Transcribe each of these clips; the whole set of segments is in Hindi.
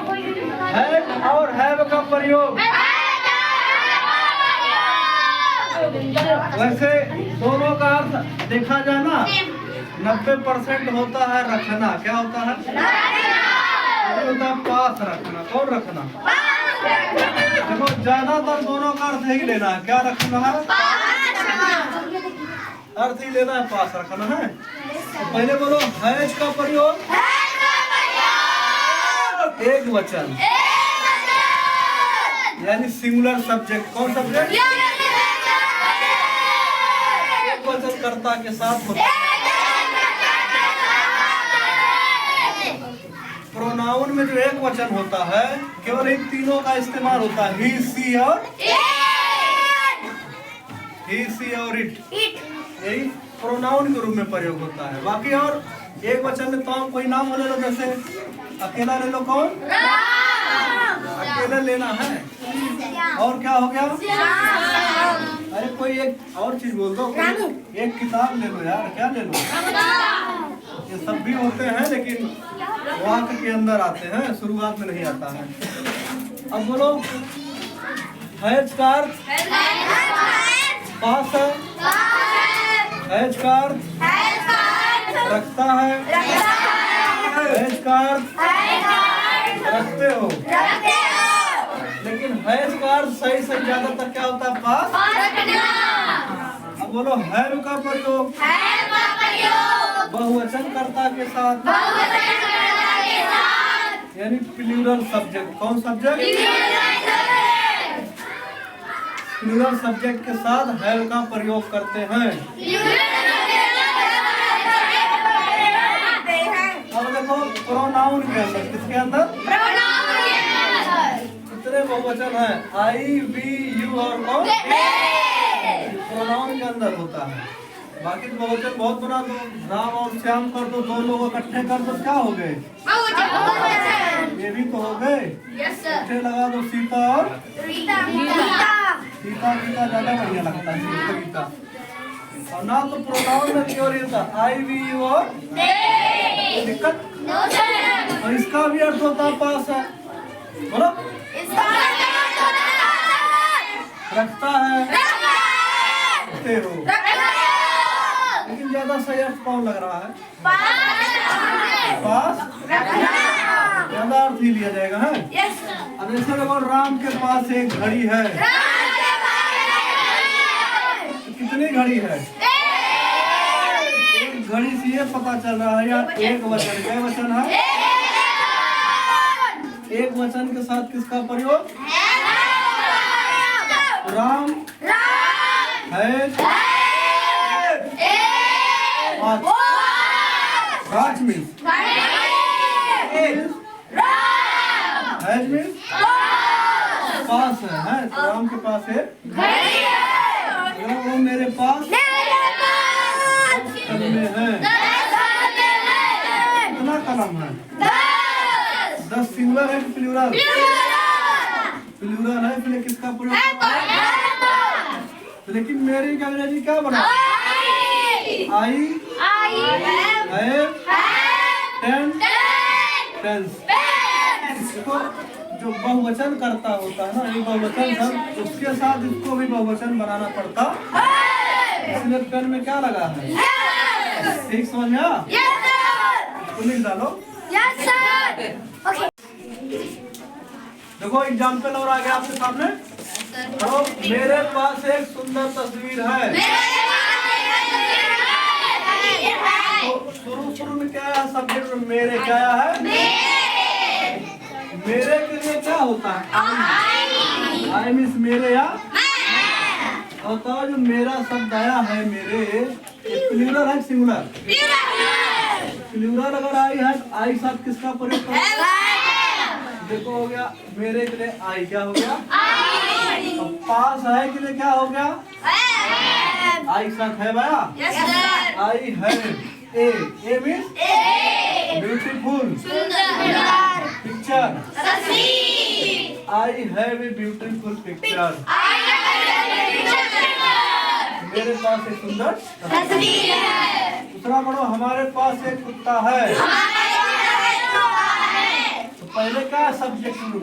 हैज और हैव का प्रयोग। वैसे दोनों का अर्थ देखा जाए ना 90% होता है रखना। क्या होता है? होता है पास रखना। कौन रखना? देखो ज्यादातर दोनों का अर्थ ही लेना है। क्या रखना है? अर्थ ही लेना है, पास रखना है। तो पहले बोलो हैज का प्रयोग एक वचन यानी सिंगुलर सब्जेक्ट। कौन सब्जेक्ट? एक वचन कर्ता के साथ होता है। प्रोनाउन में जो एक वचन होता है केवल इन तीनों का इस्तेमाल होता है, ही सी और इट। यही प्रोनाउन के रूप में प्रयोग होता है। बाकी और एक वचन में तो हम कोई नाम ले लो, जैसे अकेला ले लो। कौन? अकेला लेना है। और क्या हो गया? अरे कोई एक और चीज बोल दो। एक किताब ले लो यार। क्या ले लो? ये सब भी होते हैं लेकिन वाक्य के अंदर आते हैं, शुरुआत में नहीं आता है। अब बोलो हैज का अर्थ पास है। हैज का अर्थ रखता है। हैज का अर्थ रखते हो। लेकिन हैज का अर्थ सही ज्यादातर क्या होता है? पास। अब बोलो हैव का प्रयोग बहुवचन कर्ता के साथ यानी प्लूरल सब्जेक्ट। कौन सब्जेक्ट? प्लूरल सब्जेक्ट के साथ हैव का प्रयोग करते हैं। अब देखो प्रोनाउन के अंदर, किसके अंदर? कितने बहुवचन है? आई, वी, यू और कौन? प्रोनाउन के अंदर होता है। बाकी तो बहुवचन बहुत बना दो, राम और श्याम कर दो, दो लोग इकट्ठे कर दो, क्या हो गए? ये भी तो हो गए। इकट्ठे लगा दो सीता और सीता ज्यादा बढ़िया लगता है। सीता और ना तो प्रोनाउन में केवल होता आई, वी, यू और दिक्कत। और इसका भी अर्थ होता है पास है। बोलो रखता है, रखते हो। लेकिन ज्यादा सही अर्थ कौन लग रहा है? पास ज्यादा अर्थ ही लिया जाएगा है। अब जैसे देखो राम के पास एक घड़ी है। कितनी घड़ी है? एक घड़ी से ये पता चल रहा है यार एक वचन। क्या वचन है? एक वचन के साथ किसका प्रयोग? राम है। पाँच मिनट पास है। राम के पास है। वो मेरे पास कलम है। कितना कलम है? 10 सिंगुलर है कि प्लूरल? प्लूरल है, इसलिए किसका प्रयोग? लेकिन मेरी अंग्रेजी क्या बना? आई देखो जो बहुवचन करता होता है ना, ये बहुवचन सब उसके साथ इसको भी बहुवचन बनाना पड़ता। इसलिए पेन में क्या लगा है? ठीक समझ में आया? लिख डालो। देखो एग्जाम्पल और आ गया आपके सामने। तो मेरे पास एक सुंदर तस्वीर है। तो शुरू में क्या है? सब्जेक्ट में मेरे क्या है? मेरे के लिए क्या होता है? आई मीन्स मेरे या होता है। जो मेरा शब्द आया है मेरे, प्लूरल है सिंगुलर? प्लूरल अगर आई है, आई साथ किसका प्रयोग करें? देखो हो गया मेरे के लिए आई। क्या हो गया? अब पास है के लिए क्या हो गया? आई साथ है भैया। आई है। A means beautiful picture. I have a beautiful picture. मेरे पास एक सुंदर तस्वीर है। दूसरा पढ़ो हमारे पास एक कुत्ता है। तो पहले क्या सब्जेक्ट ग्रुप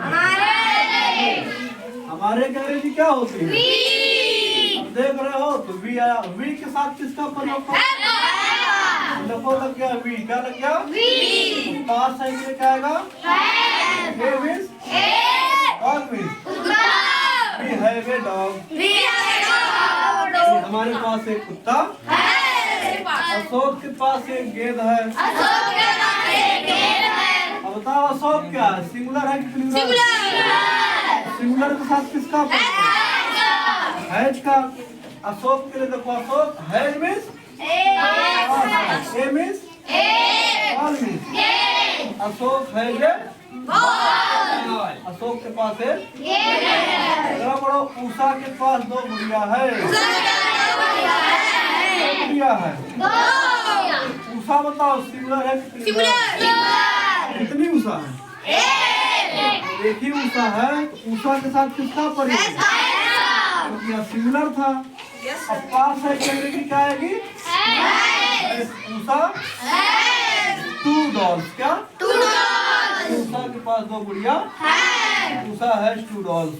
हमारे के अंग्रेजी क्या होती है? देख रहे हो तो वी आया, वी के साथ किसका प्रयोग देखो लग गया वी, क्या लग गया? पास है कि क्या आएगा? हे means dog means we have a dog. हमारे पास एक कुत्ता है। अशोक के पास एक गेंद है। अब बताओ अशोक क्या है? सिंगुलर है कि प्लूरल? सिंगुलर के साथ किसका हैज का? अशोक के लिए देखो Ashok has means A means all means Ashok has a ball. Ashok के पास है बड़ो उषा के पास 2 गुड़िया है। गुड़िया है उषा बताओ सिंगुलर है कि कितनी उषा है? एक ही उषा है। उषा के साथ किसका प्रयोग? सिंगुलर था। अब पास है अंग्रेजी क्या आएगी? उषा 2 डॉल्स। क्या? उषा के पास 2 गुड़िया। Usha has 2 dolls.